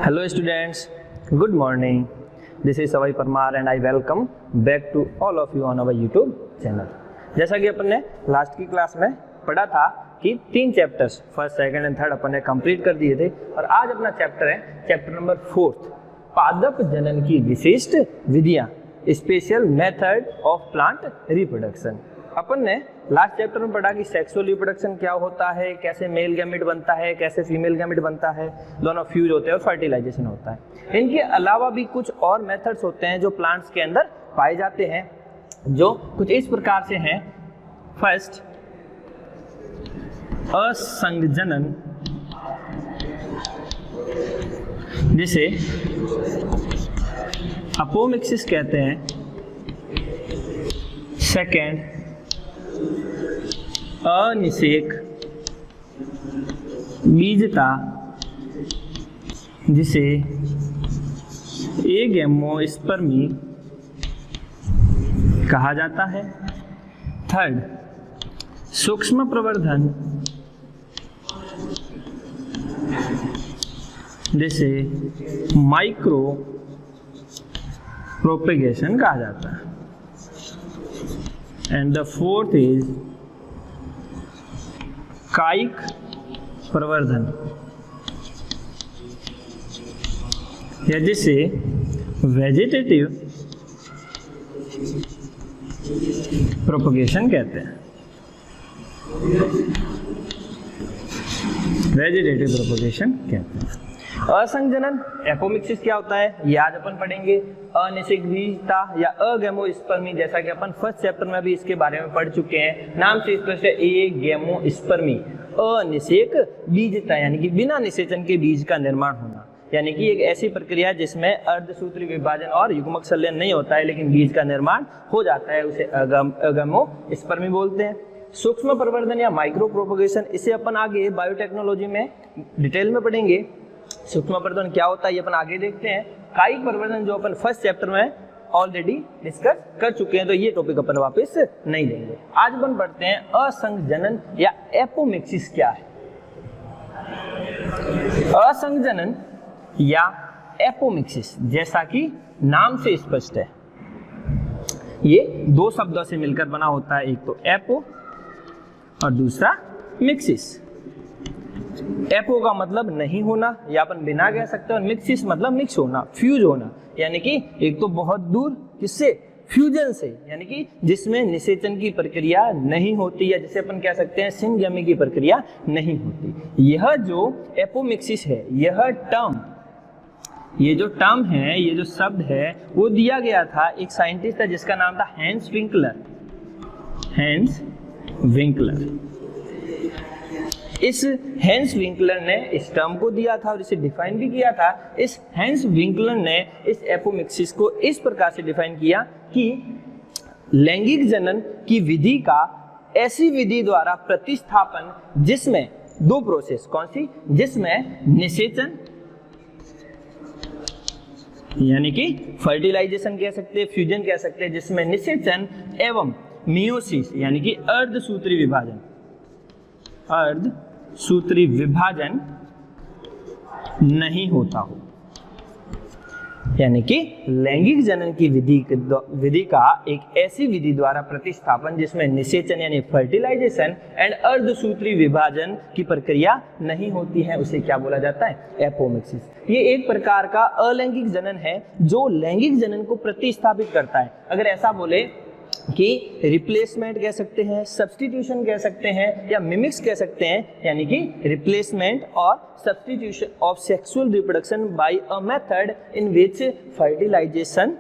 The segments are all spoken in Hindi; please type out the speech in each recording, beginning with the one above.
Hello students, good morning. This is Savai Parmar and I welcome back to all of you on our YouTube channel. जैसा कि अपन ने लास्ट की क्लास में पढ़ा था कि 3 chapters first, second and third अपन ने कंप्लीट कर दिए थे और आज अपना चैप्टर है चैप्टर नंबर 4 पादप जनन की विशिष्ट विधियां, special method of plant reproduction. अपन ने लास्ट चैप्टर में पढ़ा कि सेक्सुअल रिप्रोडक्शन क्या होता है, कैसे मेल गैमेट बनता है, कैसे फीमेल गैमेट बनता है, दोनों फ्यूज होते हैं और फर्टिलाइजेशन होता है। इनके अलावा भी कुछ और मेथड्स होते हैं जो प्लांट्स के अंदर पाए जाते हैं, जो कुछ इस प्रकार से हैं। फर्स्ट, असंगजनन, जिसे अपोमिक्सिस कहते हैं। सेकेंड, अनिषेक बीजता, जिसे एगेमोस्पर्मी कहा जाता है। थर्ड, सूक्ष्म प्रवर्धन, जिसे माइक्रो प्रोपेगेशन कहा जाता है। एंड द फोर्थ इज कायिक प्रवर्धन, या जिसे वेजिटेटिव प्रोपेगेशन कहते हैं। वेजिटेटिव प्रोपेगेशन कहते हैं। असंगजनन एपोमिक्सिस क्या होता है ये आज अपन पढ़ेंगे। अनिषेक बीजता या अगेमोस्पर्मी, जैसा कि अपन फर्स्ट चैप्टर में भी इसके बारे में पढ़ चुके हैं, नाम से स्पष्ट है, एगेमोस्पर्मी। अनिषेक बीजता यानी कि बिना निषेचन के बीज का निर्माण होना, यानी कि एक ऐसी प्रक्रिया जिसमें अर्धसूत्री विभाजन और युग्मक संलयन नहीं होता है लेकिन बीज का निर्माण हो जाता है, उसे अगेमोस्पर्मी बोलते हैं। सूक्ष्म प्रवर्धन या माइक्रो प्रोपेगेशन, इसे अपन आगे बायोटेक्नोलॉजी में डिटेल में पढ़ेंगे। सूक्ष्म प्रवर्धन क्या होता है ये अपन आगे देखते हैं। कायिक प्रवर्धन जो अपन फर्स्ट चैप्टर में ऑलरेडी डिस्कस कर चुके हैं, तो ये टॉपिक अपन वापस नहीं लेंगे। आज अपन पढ़ते हैं असंगजनन या एपोमिक्सिस क्या है। असंगजनन या एपोमिक्सिस, जैसा कि नाम से स्पष्ट है, ये 2 शब्दों से मिलकर बना होता है, एक तो एपो और दूसरा मिक्सिस। एपो का मतलब नहीं होना, या अपन बिना कह सकते हैं, और मिक्सिस मतलब मिक्स होना, फ्यूज होना, यानी कि एक तो बहुत दूर किससे, फ्यूजन से, यानी कि जिसमें निषेचन की प्रक्रिया नहीं होती, या जिसे अपन कह सकते हैं सिनगेमी की प्रक्रिया नहीं होती। यह जो एपोमिक्सिस है, यह टर्म, ये जो टर्म है, ये जो शब्द है, वो दिया गया था एक साइंटिस्ट था जिसका नाम था हैंस विंकलर। हैंस विंकलर, इस हैंस विंकलर ने इस टर्म को दिया था और इसे डिफाइन भी किया था। इस हैंस विंकलर ने इस एपोमिक्सिस को इस प्रकार से डिफाइन किया कि लैंगिक जनन की विधि का ऐसी विधि द्वारा प्रतिस्थापन जिसमें 2 प्रोसेस, कौन सी, जिसमें निषेचन यानी कि फर्टिलाइजेशन कह सकते हैं, फ्यूजन कह सकते हैं, जिसमें निषेचन एवं मियोसिस यानी कि अर्धसूत्री विभाजन, अर्धसूत्री विभाजन नहीं होता हो, यानी कि लैंगिक जनन की विधि का एक ऐसी विधि द्वारा प्रतिस्थापन जिसमें निषेचन यानी फर्टिलाइजेशन एंड अर्धसूत्री विभाजन की प्रक्रिया नहीं होती है, उसे क्या बोला जाता है, एपोमिक्सिस। ये एक प्रकार का अलैंगिक जनन है जो लैंगिक जनन को प्रतिस्थापित करता है। अगर ऐसा बोले कि रिप्लेसमेंट कह सकते हैं, सब्स्टिट्यूशन कह सकते हैं, या मिमिक्स कह सकते हैं, यानी कि रिप्लेसमेंट और substitution of sexual reproduction by a method in which fertilization,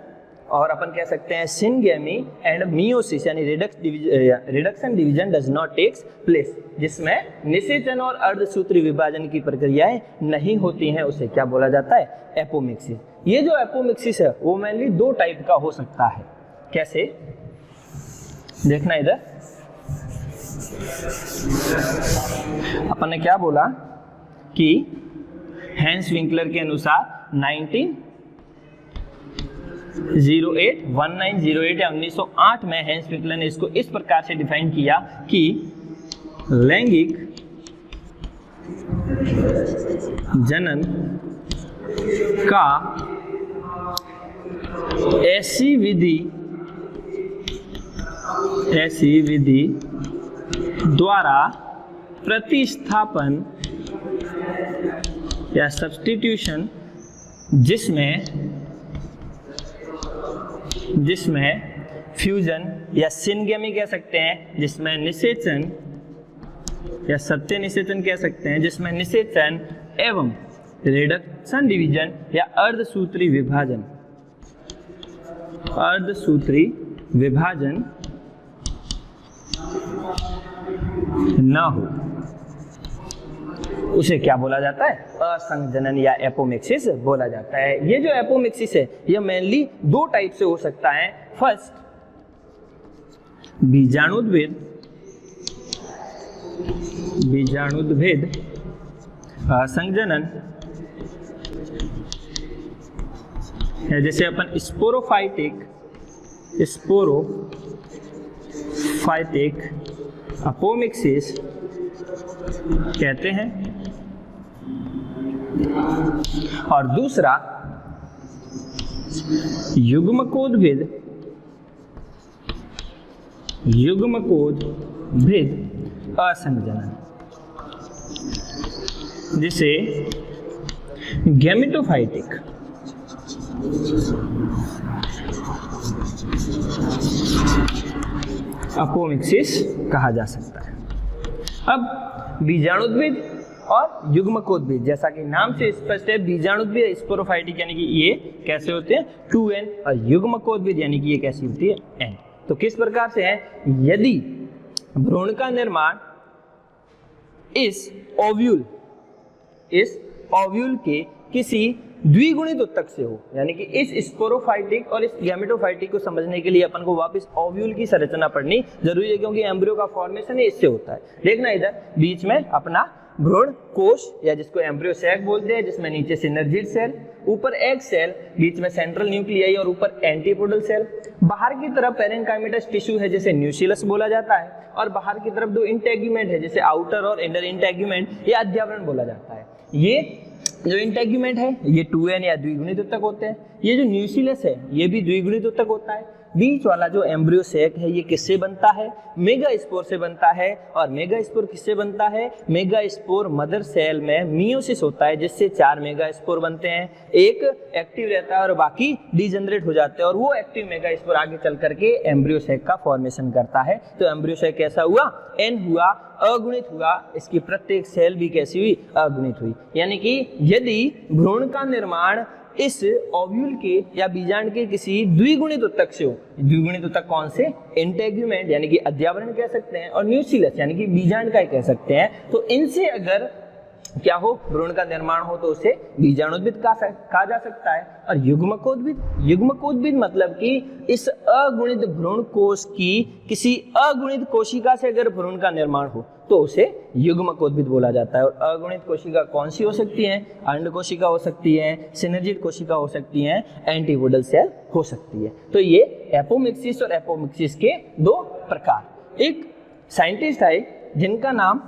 और अपन कह सकते हैं सिनगेमी एंड मियोसिस यानी reduction division does not takes place, जिसमें निषेचन और अर्धसूत्री विभाजन की प्रक्रियाएं नहीं होती हैं, उसे क्या बोला जाता है, एपोमिक्सिस। ये जो एपोमिक्सिस है वो मेनली 2 टाइप का हो सकता है। कैसे, देखना इधर, अपन ने क्या बोला कि हैंस विंकलर के अनुसार 1908 या 1908 में हैंस विंकलर ने इसको इस प्रकार से डिफाइन किया कि लैंगिक जनन का ऐसी विधि द्वारा प्रतिस्थापन या सब्स्टिट्यूशन जिसमें फ्यूजन या सिनगेमी कह सकते हैं, जिसमें निषेचन या सत्य निषेचन कह सकते हैं, जिसमें निषेचन एवं रिडक्शन डिवीजन या अर्धसूत्री विभाजन न हो, उसे क्या बोला जाता है? असंजनन या एपोमिक्सिस बोला जाता है। ये जो एपोमिक्सिस है ये मेनली दो टाइप से हो सकता है। फर्स्ट, बीजाणुद्भिद असंजनन है, जैसे अपन स्पोरोफाइटिक अपोमिक्सिस कहते हैं। और दूसरा युग्मकोद्भिद असंजनन, जिसे गैमेटोफाइटिक अपोमिक्सिस कहा जा सकता है। अब बीजाणुद्भिद और युग्मकोद्भिद, जैसा कि नाम से स्पष्ट है, बीजाणुद्भिद स्पोरोफाइटिक यानी कि ये कैसे होते हैं 2n, और युग्मकोद्भिद यानी कि ये कैसी होती है n। तो किस प्रकार से है? यदि भ्रूण का निर्माण इस ओव्यूल के किसी द्विगुणित उत्तक से हो, यानी कि इस स्पोरोफाइटिक और इस गैमेटोफाइटिक को समझने के लिए अपन को वापस ओव्यूल की संरचना पढ़नी जरूरी है, क्योंकि एम्ब्रियो का फॉर्मेशन इससे होता है। देखना इधर बीच में अपना भ्रूण कोश या जिसको एम्ब्रियो सैक बोलते हैं, जिसमें नीचे सिनर्जिड सेल, ऊपर एग सेल, बीच में सेंट्रल न्यूक्लियाई और ऊपर एंटीपोडल सेल। बाहर की तरफ पेरेन्काइमेटस टिश्यू है जिसे न्यूक्लियस बोला जाता है, और बाहर की तरफ दो इंटेग्यूमेंट है जिसे आउटर और इनर इंटेग्यूमेंट या अध्यावरण बोला जाता है। ये जो इंटेग्यूमेंट है ये 2n या द्विगुणित उत्तक होते हैं। ये जो न्यूक्लियस है ये भी द्विगुणित उत्तक होता है। बीच वाला जो एम्ब्रियो सैक है ये किससे बनता है? मेगास्पोर से बनता है। और मेगास्पोर किससे बनता है? मेगास्पोर मदर सेल में मियोसिस होता है, जिससे 4 मेगास्पोर बनते हैं। एक एक्टिव रहता है और बाकी डिजेनरेट हो जाते हैं, और वो एक्टिव मेगास्पोर आगे चल करके एम्ब्रियो सैक का फॉर्मेशन करता है। तो एम्ब्रियो सैक कैसा हुआ? n हुआ, अगुणित हुआ। इसकी प्रत्येक सेल भी कैसी हुई? अगुणित हुई। यानी कि यदि भ्रूण का निर्माण इस ओव्यूल के या बीजांड के किसी द्विगुणित उत्तक से हो, द्विगुणित उत्तक कौन से? इंटेग्यूमेंट यानी कि अध्यावरण कह सकते हैं, और न्यूक्लियस यानी कि बीजांड का कह सकते हैं। तो इनसे अगर क्या हो, भ्रूण का निर्माण हो, तो उसे बीजाणुद्भिद कहा जा सकता है। और युग्मकोद्भिद मतलब कि इस अगुणित भ्रूण कोश की किसी अगुणित कोशिका से अगर भ्रूण का निर्माण हो तो उसे युग्मकोद्भिद बोला जाता है। और अगुणित कोशिका कौन सी हो सकती है? अंड कोशिका हो सकती है, सिनर्जिड कोशिका हो सकती है, एंटीपोडल सेल हो सकती है। तो ये एपोमिक्सिस और एपोमिक्सिस के दो प्रकार। एक साइंटिस्ट है जिनका नाम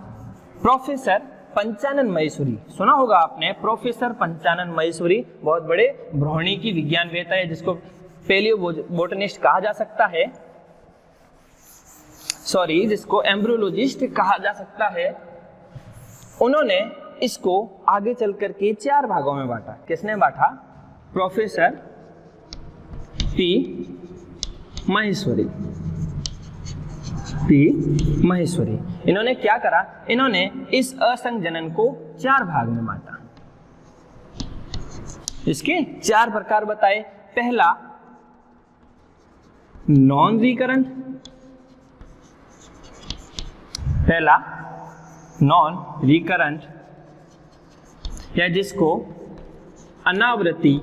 प्रोफेसर पंचानन महेश्वरी, सुना होगा आपने, प्रोफेसर पंचानन महेश्वरी बहुत बड़े भ्रूणिकी विज्ञानवेत्ता है, जिसको पैलियोबोटनिस्ट कहा जा सकता है, जिसको एम्ब्रियोलॉजिस्ट कहा जा सकता है। उन्होंने इसको आगे चल करके 4 भागों में बांटा। किसने बांटा? Professor P Maheshwari. इन्होंने क्या करा? इन्होंने इस असंजनन को 4 भाग में बांटा। इसके 4 प्रकार बताए। पहला नॉन रिकरेंट या जिसको अनावृत्ति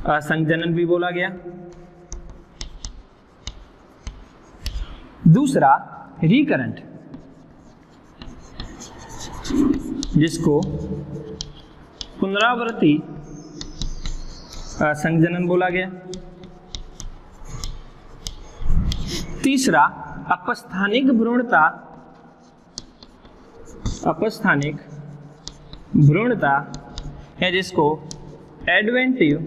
असंजनन भी बोला गया। दूसरा रिकरेंट, जिसको पुनरावृत्ति असंजनन बोला गया। तीसरा अपस्थानिक भ्रूणता या जिसको एडवेंटिव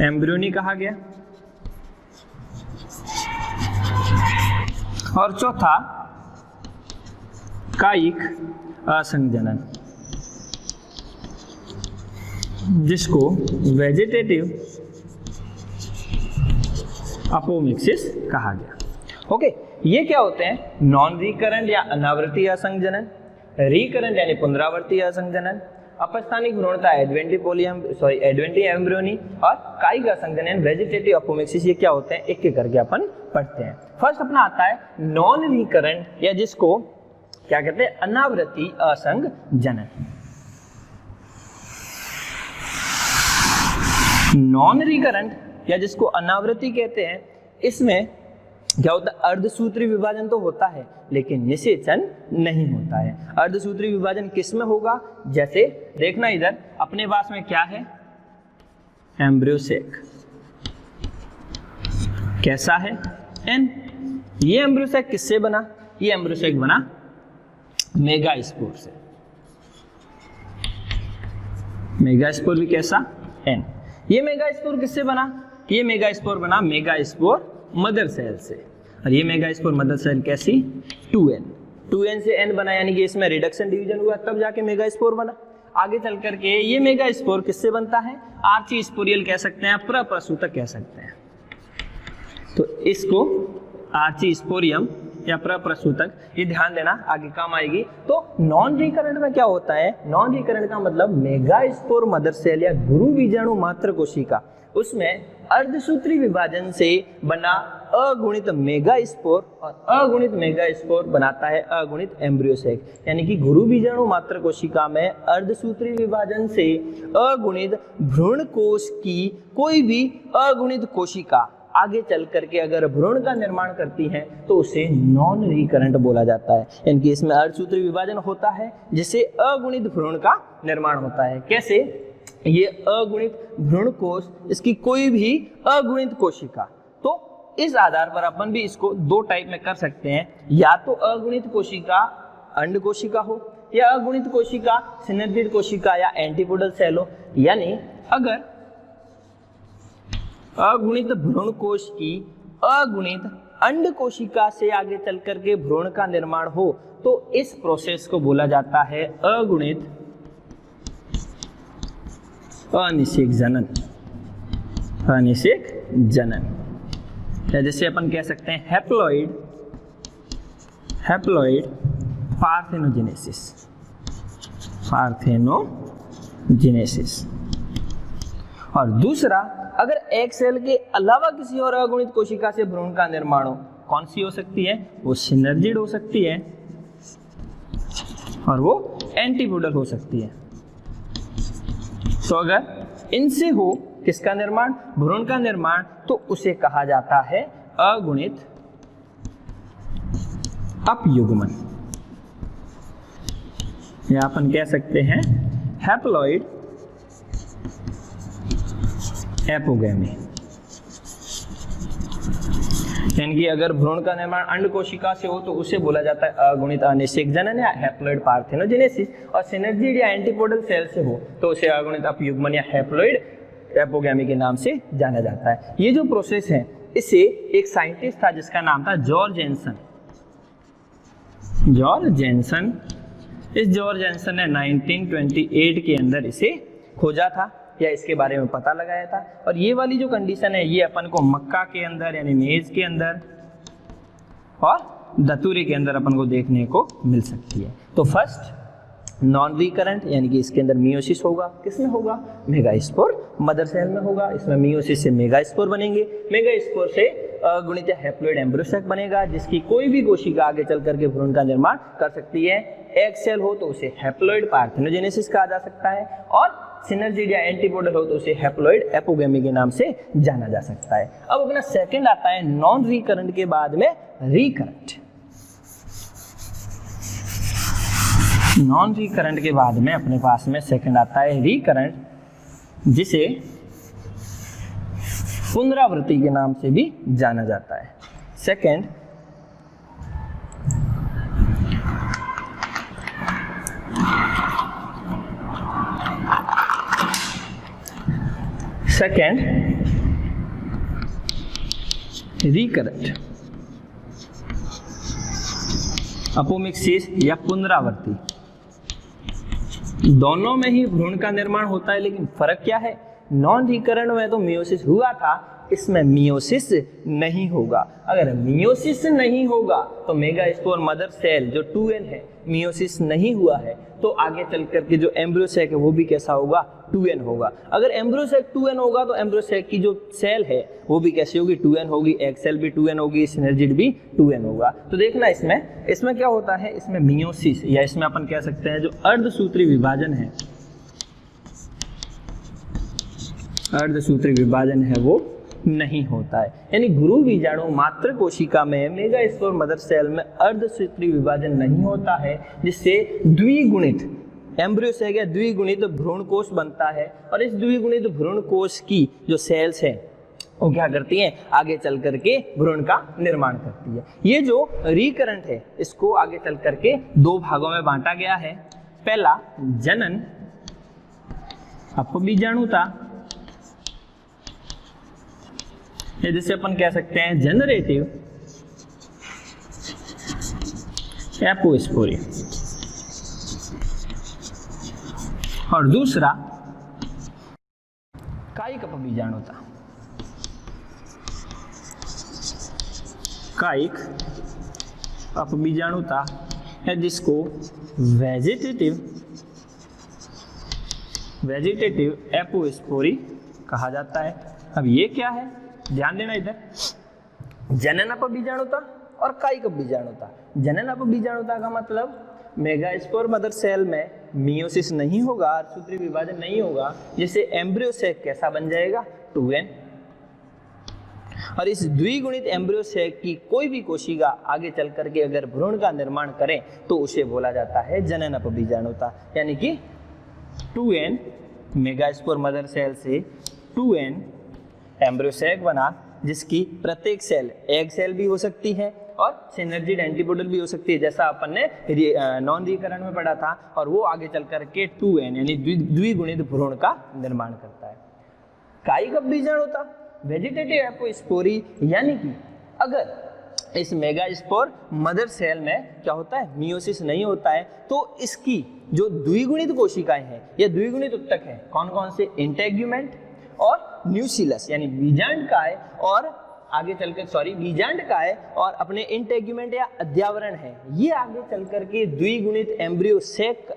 एम्ब्रियोनी कहा गया। और चौथा कायिक असंजनन, जिसको वेजिटेटिव अपोमिक्सिस कहा गया। ओके, ये क्या होते हैं? नॉन रिकरेंट या अनावृत्तीय असंजनन, रिकरेंट यानी पुनरावर्ती असंजनन, अपस्थानिक भ्रूणता एडवेंटिव एम्ब्रियोनी, और कायिक असंजनन वेजिटेटिव अपोमिक्सिस। ये क्या होते हैं? एक एक करके अपन पढ़ते हैं। फर्स्ट अपना आता है नॉन रिकरेंट या जिसको क्या कहते हैं? अनावृत्ति असंजनन। नॉन रिकरेंट या जिसको अनावृत्ति कहते हैं, इसमें क्या होता है? अर्धसूत्री विभाजन तो होता है लेकिन निषेचन नहीं होता है। अर्धसूत्री विभाजन किस में होगा? जैसे देखना इधर अपने पास में क्या है? Embryo sac. कैसा है? एन। ये एम्ब्रियो सेक किससे बना? ये एम्ब्रियो सेक बना मेगास्पोर से। मेगास्पोर भी कैसा? एन। ये मेगास्पोर किससे बना? ये मेगास्पोर बना मेगास्पोर मदर सेल से। और ये मेगास्पोर मदर सेल कैसी? 2n। 2n से n बना, यानी कि इसमें रिडक्शन डिवीजन हुआ तब जाके मेगास्पोर बना। आगे चल करके ये मेगास्पोर किससे बनता है? आर्ची स्पोरियल कह सकते हैं, प्रप्रसूतक कह सकते हैं। तो इसको आर्ची स्पोरियम या प्रप्रसूतक, ये ध्यान देना, आगे काम आएगी। तो नॉन रिकरेंट में क्या होता है? नॉन रिकरेंट का मतलब मेगास्पोर मदर सेल या गुरु बीजाणु मात्र कोशिका, उसमें अर्धसूत्री विभाजन से बना अगुणित मेगास्पोर, और अगुणित मेगास्पोर बनाता है अगुणित एम्ब्रियो सेक। यानी कि गुरु बीजाणु मात्र कोशिका में अर्धसूत्री विभाजन से अगुणित भ्रूण कोश की कोई भी अगुणित कोशिका आगे चल करके अगर भ्रूण का निर्माण करती है तो उसे नॉन रिकरेंट बोला जाता है। यानी कि इसमें अर्धसूत्री विभाजन होता है जिससे अगुणित भ्रूण का निर्माण होता है। कैसे? ये अगुणित भ्रूण कोश, इसकी कोई भी अगुणित कोशिका। तो इस आधार पर अपन भी इसको दो टाइप में कर सकते हैं, या तो अगुणित कोशिका अंड कोशिका हो, या अगुणित कोशिका सिनर्जिड कोशिका या एंटीपोडल सेल हो। यानी अगर अगुणित भ्रूण कोश की अगुणित अंड कोशिका से आगे चल करके भ्रूण का निर्माण हो तो इस प्रोसेस को बोला जाता है अगुणित अनिषेक जनन। अनिषेक जनन, या जैसे अपन कह सकते हैं हैप्लॉइड पार्थेनोजेनेसिस। और दूसरा, अगर एक सेल के अलावा किसी और अगुणित कोशिका से भ्रूण का निर्माण हो, कौन सी हो सकती है? वो सिनर्जिड हो सकती है और वो एंटीपोडल हो सकती है। तो अगर इनसे हो किसका निर्माण? भ्रूण का निर्माण, तो उसे कहा जाता है अगुणित अपयुग्मन, या अपन कह सकते हैं हैप्लॉइड एपोगैमी। यानी कि अगर भ्रूण का निर्माण अंड कोशिका से हो तो उसे बोला जाता है अगुणित अनिषेक जनन या हैप्लॉइड पार्थेनोजेनेसिस, और सिनर्जिड या एंटीपोडल सेल से हो तो उसे अगुणित अपयुग्मन या हैप्लॉइड एपोगैमी के नाम से जाना जाता है। ये जो प्रोसेस है, इसे एक साइंटिस्ट था जिसका नाम था जॉर्ज जेनसन। इस जॉर्ज जेनसन ने 1928 के अंदर इसे खोजा था या इसके बारे में पता लगाया था। और ये वाली जो कंडीशन है ये अपन को मक्का के अंदर यानी मेज के अंदर और दतूरे के अंदर अपन को देखने को मिल सकती है। तो फर्स्ट नॉन रिकरेंट यानी कि इसके अंदर मियोसिस होगा। किसमें होगा? मेगास्पोर मदर सेल में होगा। इसमें मियोसिस से मेगास्पोर बनेंगे, मेगास्पोर से अगुणित हैप्लॉइड एम्ब्रियो सेक बनेगा जिसकी कोई भी कोशिका आगे चल करके भ्रूण का निर्माण कर सकती है। एक सेल हो तो उसे हैप्लॉइड पार्थेनोजेनेसिस कहा जा सकता है, और सिनर्जिड या एंटीपोडल हो तो उसे हैप्लॉइड एपोगैमी के नाम से जाना जा सकता है। अब अपना सेकंड आता है नॉन रिकरेंट के बाद में रिकरेंट। नॉन रिकरेंट के बाद में अपने पास में सेकंड आता है रिकरेंट, जिसे पुनरावृत्ति के नाम से भी जाना जाता है। सेकंड सेकेंड रिकरेंट, अपोमिक्सिस या पुनरावर्ती। दोनों में ही भ्रूण का निर्माण होता है, लेकिन फर्क क्या है? नॉन रिकरेंट में तो मियोसिस हुआ था, इसमें मियोसिस नहीं होगा। अगर मियोसिस नहीं होगा तो मेगास्पोर मदर सेल जो 2n है, मियोसिस नहीं हुआ है, तो आगे चल करके जो एम्ब्रियो सैक है वो भी कैसा होगा? 2n होगा। अगर एम्ब्रियो सैक 2n होगा तो एम्ब्रियो सैक की जो सेल है वो भी कैसी होगी? 2n होगी। एग सेल भी 2n होगी, सिनर्जिड भी 2n होगा। तो देखना इसमें क्या होता है? इसमें मियोसिस या इसमें अपन कह सकते हैं जो अर्धसूत्री विभाजन है, अर्धसूत्री विभाजन है वो नहीं होता है। यानी गुरु बीजाणु मात्र कोशिका में मेगास्पोर मदर सेल में अर्धसूत्री विभाजन नहीं होता है, जिससे द्विगुणित एम्ब्रियो सैक या द्विगुणित भ्रूणकोश बनता है। और इस द्विगुणित भ्रूणकोश की जो सेल्स है वो क्या करती हैं? आगे चल करके भ्रूण का निर्माण करती है। ये जो रिकरेंट है इसको आगे चल करके दो भागों में बांटा गया है। पहला जनन अपबीजाणुता, जिसे अपन कह सकते हैं जनरेटिव एपोस्पोरी, और दूसरा कायिक अपबीजाणुता। कायिक अपबीजाणुता है जिसको वेजिटेटिव एपोस्पोरी कहा जाता है। अब ये क्या है? ध्यान देना इधर, जनन अपबीजाणुता और कायिक अपबीजाणुता। जनन अपबीजाणुता का मतलब मेगास्पोर मदर सेल में मियोसिस नहीं होगा, अर्धसूत्री विभाजन नहीं होगा, जिससे एम्ब्रियो सैक कैसा बन जाएगा? 2n। और इस द्विगुणित एम्ब्रियो सैक की कोई भी कोशिका आगे चल करके अगर भ्रूण का निर्माण करें तो उसे बोला जाता है जनन अपबीजाणुता। यानी कि 2n मेगास्पोर मदर सेल से 2n एम्ब्रियो सैक बना, जिसकी प्रत्येक सेल एग सेल भी हो सकती है और सिनर्जिड एंटीपोडल भी हो सकती है, जैसा अपन ने नॉन रिकरेंट में पढ़ा था। और वो आगे चल करके 2n यानी द्विगुणित भ्रूण का निर्माण करता है। कायिक अपबीजाणुता वेजिटेटिव एपोस्पोरी, यानी कि अगर इस मेगास्पोर मदर सेल में क्या होता है? मियोसिस नहीं होता है, तो इसकी जो द्विगुणित कोशिकाएं हैं या द्विगुणित उत्तक हैं, कौन कौन से? इंटेग्यूमेंट और न्यूसिलस, यानी बीजांडकाय और आगे चलकर बीजांडकाय और अपने इंटेग्यूमेंट या अध्यावरण है, ये आगे चल करके द्विगुणित एम्ब्रियो सैक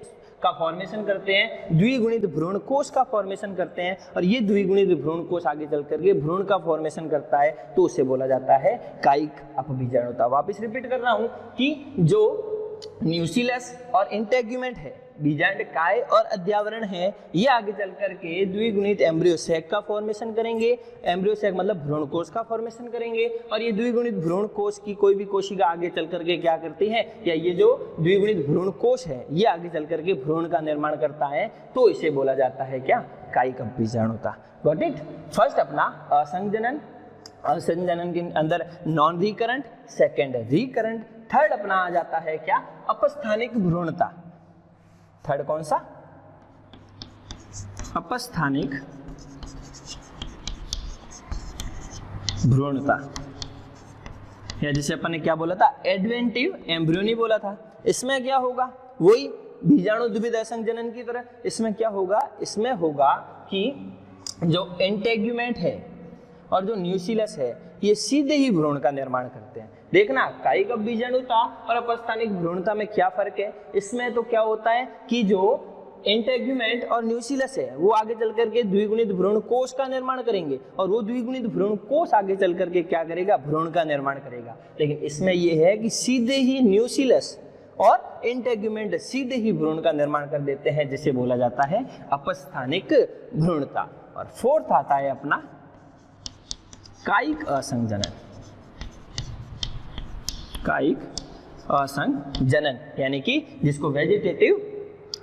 का फॉर्मेशन करते हैं, द्विगुणित भ्रूणकोश का फॉर्मेशन करते हैं। और ये द्विगुणित भ्रूणकोश आगे चल करके भ्रूण का फॉर्मेशन करता है, तो उसे बोला जाता है कायिक अपबीजाणुता। वापस रिपीट कर रहा हूं कि जो न्यूसिलस और इंटेग्यूमेंट है, बीजांडकाय और अध्यावरण है, ये आगे चल करके द्विगुणित एम्ब्रियो सैक का फॉर्मेशन करेंगे। एम्ब्रियो सैक मतलब भ्रूणकोश का फॉर्मेशन करेंगे। और ये द्विगुणित भ्रूणकोश की कोई भी कोशिका आगे चल करके क्या करती है, या ये जो द्विगुणित भ्रूणकोश है ये आगे चल करके भ्रूण का निर्माण करता है, तो इसे बोला जाता है क्या? कायिक अपबीजाणुता। Got it? फर्स्ट अपना असंजनन, असंजनन के अंदर non recurrent, second recurrent, third अपना आ जाता है क्या? अपस्थानिक भ्रूणता। थर्ड कौन सा? अपस्थानिक भ्रूणता, या जिसे अपन ने क्या बोला था? एडवेंटिव एम्ब्रियोनी बोला था। इसमें क्या होगा? वही बीजाणु द्विविध असंजनन की तरह। इसमें क्या होगा? इसमें होगा कि जो इंटेग्यूमेंट है और जो न्यूसिलस है ये सीधे ही भ्रूण का निर्माण करते हैं। देखना, कायिक अपबीजाणुता और अपस्थानिक भ्रूणता में क्या फर्क है? इसमें तो क्या होता है कि जो इंटेग्यूमेंट और न्यूसिलस है वो आगे चल करके द्विगुणित भ्रूणकोश का निर्माण करेंगे, और वो द्विगुणित भ्रूणकोश आगे चल करके क्या करेगा? भ्रूण का निर्माण करेगा। लेकिन इसमें यह है कि सीधे ही न्यूसिलस और इंटेग्यूमेंट सीधे ही भ्रूण का निर्माण कर देते हैं, जिसे बोला जाता है अपस्थानिक भ्रूणता। और फोर्थ आता है अपना कायिक असंजनन। कायिक असंजनन यानी कि जिसको वेजिटेटिव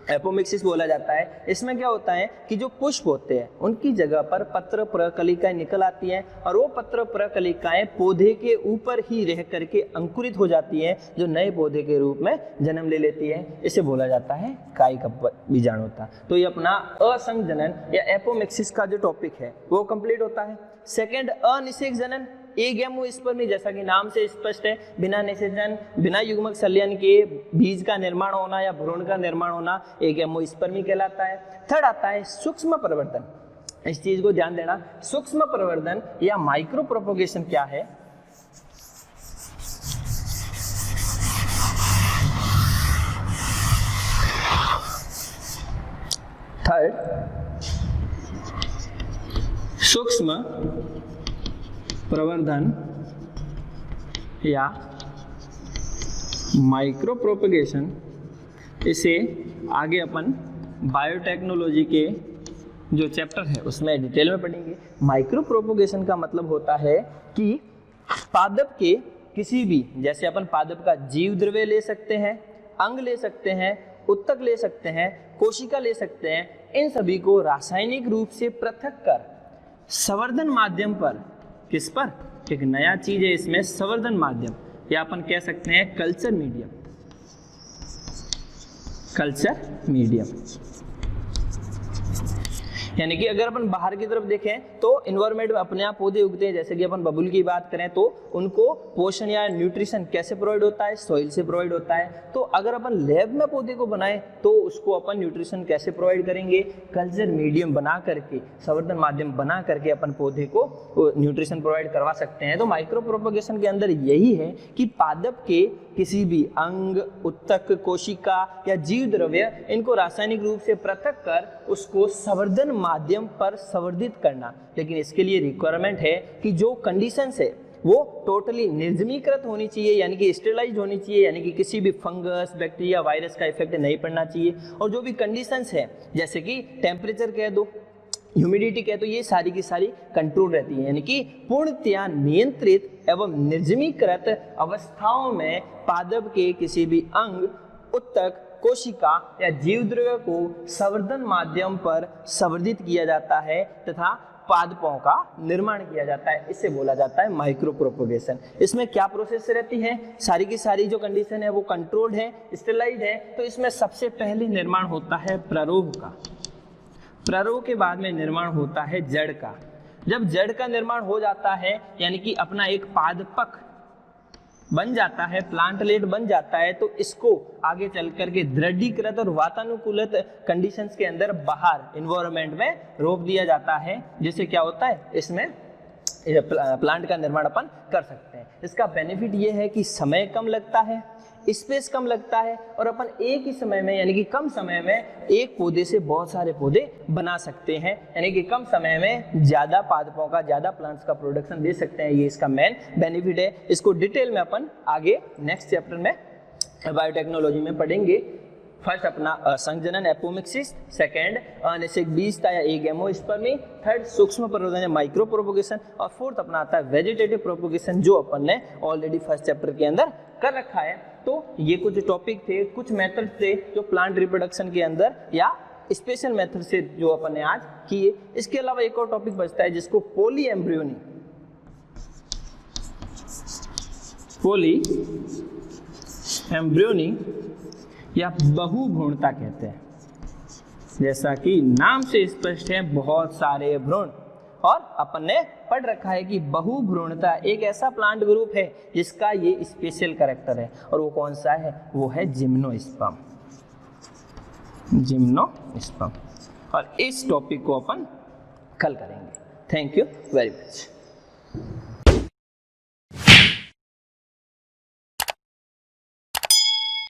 एपोमिक्सिस बोला जाता है। इसमें क्या होता है कि जो पुष्प होते हैं उनकी जगह पर पत्र प्रकलिकाएं निकल आती हैं और वो पत्र प्रकलिकाएं पौधे के ऊपर ही रह करके अंकुरित हो जाती हैं, जो नए पौधे के रूप में जन्म ले लेती है। इसे बोला जाता है कायिक बीजाणुता। तो ये अपना असंजनन या एपोमिक्सिस का जो टॉपिक है वो कंप्लीट होता है। सेकेंड, अनिषेक जनन, एगेमोस्पर्मी, जैसा कि नाम से स्पष्ट है, बिना निषेचन बिना युग्मक संलयन के बीज का निर्माण होना या भ्रूण का निर्माण होना एगेमोस्पर्मी कहलाता है। थर्ड आता है सूक्ष्म प्रवर्धन। इस चीज को ध्यान देना, सूक्ष्म प्रवर्धन या माइक्रो प्रोपोगेशन क्या है। थर्ड, सूक्ष्म प्रवर्धन या माइक्रो प्रोपगेशन, इसे आगे अपन बायोटेक्नोलॉजी के जो चैप्टर है उसमें डिटेल में पढ़ेंगे। माइक्रो प्रोपगेशन का मतलब होता है कि पादप के किसी भी, जैसे अपन पादप का जीव द्रव्य ले सकते हैं, अंग ले सकते हैं, उत्तक ले सकते हैं, कोशिका ले सकते हैं, इन सभी को रासायनिक रूप से पृथक कर संवर्धन माध्यम पर, किस पर, एक नया चीज है इसमें, संवर्धन माध्यम या अपन कह सकते हैं कल्चर मीडियम, कल्चर मीडियम। यानी कि अगर अपन बाहर की तरफ देखें तो इन्वायरमेंट में अपने आप पौधे उगते हैं। जैसे कि अपन बबुल की बात करें तो उनको पोषण या न्यूट्रिशन कैसे प्रोवाइड होता है, सॉइल से प्रोवाइड होता है। तो अगर अपन लैब में पौधे को बनाएं तो उसको अपन न्यूट्रिशन कैसे प्रोवाइड करेंगे, कल्चर मीडियम बना करके, संवर्धन माध्यम बना करके अपन पौधे को न्यूट्रिशन प्रोवाइड करवा सकते हैं। तो माइक्रो प्रोपगेशन के अंदर यही है कि पादप के किसी भी अंग, उत्तक, कोशिका या जीव द्रव्य, इनको रासायनिक रूप से पृथक कर उसको संवर्धन माध्यम पर संवर्धित करना। लेकिन इसके लिए रिक्वायरमेंट है कि जो कंडीशंस है वो टोटली निर्जमीकृत होनी चाहिए, यानी कि स्टेरिलाइज्ड होनी चाहिए, यानी कि किसी भी फंगस, बैक्टीरिया, वायरस का इफेक्ट नहीं पड़ना चाहिए। और जो भी कंडीशंस है, जैसे कि टेम्परेचर कह दो, ह्यूमिडिटी कह दो, ये सारी की सारी कंट्रोल रहती है। यानी कि पूर्णतया नियंत्रित एवं निर्जमीकृत अवस्थाओं में पादप के किसी भी अंग, उत्तक, कोशिका या जीव द्रव्य को संवर्धन माध्यम पर संवर्धित किया जाता है तथा पादपों का निर्माण किया जाता है। इसे बोला जाता है माइक्रो प्रोपगेशन। इसमें क्या प्रोसेस रहती है, सारी की सारी जो कंडीशन है वो कंट्रोल्ड है, स्टेरिलाइज्ड है। तो इसमें सबसे पहले निर्माण होता है प्ररोह का, प्ररोह के बाद में निर्माण होता है जड़ का। जब जड़ का निर्माण हो जाता है, यानी कि अपना एक पादपक बन जाता है, प्लांटलेट बन जाता है, तो इसको आगे चल करके दृढ़ीकृत और वातानुकूलित कंडीशंस के अंदर बाहर इन्वायरमेंट में रोप दिया जाता है। जिससे क्या होता है, इसमें प्लांट का निर्माण अपन कर सकते हैं। इसका बेनिफिट ये है कि समय कम लगता है, स्पेस कम लगता है और अपन एक ही समय में, यानी कि कम समय में एक पौधे से बहुत सारे पौधे बना सकते हैं। यानी कि कम समय में ज्यादा पादपों का, ज्यादा प्लांट्स का प्रोडक्शन दे सकते हैं। ये इसका मेन बेनिफिट है। इसको डिटेल में अपन आगे नेक्स्ट चैप्टर में बायोटेक्नोलॉजी में पढ़ेंगे। फर्स्ट अपना असंजनन एपोमिक्सिस, सेकेंड अनिषेक बीजता या एगेमोस्पर्मी, थर्ड सूक्ष्म प्रवर्धन या माइक्रो प्रोपोगेशन और फोर्थ अपना आता है वेजिटेटिव प्रोपोगेशन, जो अपन ने ऑलरेडी फर्स्ट चैप्टर के अंदर कर रखा है। तो ये कुछ टॉपिक थे, कुछ मेथड थे जो प्लांट रिप्रोडक्शन के अंदर या स्पेशल मेथड से जो अपन ने आज किए। इसके अलावा एक और टॉपिक बचता है जिसको पॉली एम्ब्रियोनी, पॉली एम्ब्रियोनी या बहुभ्रूणता कहते हैं। जैसा कि नाम से स्पष्ट है, बहुत सारे भ्रूण। और अपन ने पढ़ रखा है कि बहुभ्रूणता एक ऐसा प्लांट ग्रुप है जिसका ये स्पेशल कैरेक्टर है। और वो कौन सा है, वो है जिम्नोस्पर्म, जिम्नोस्पर्म। और इस टॉपिक को अपन कल करेंगे। Thank you very much.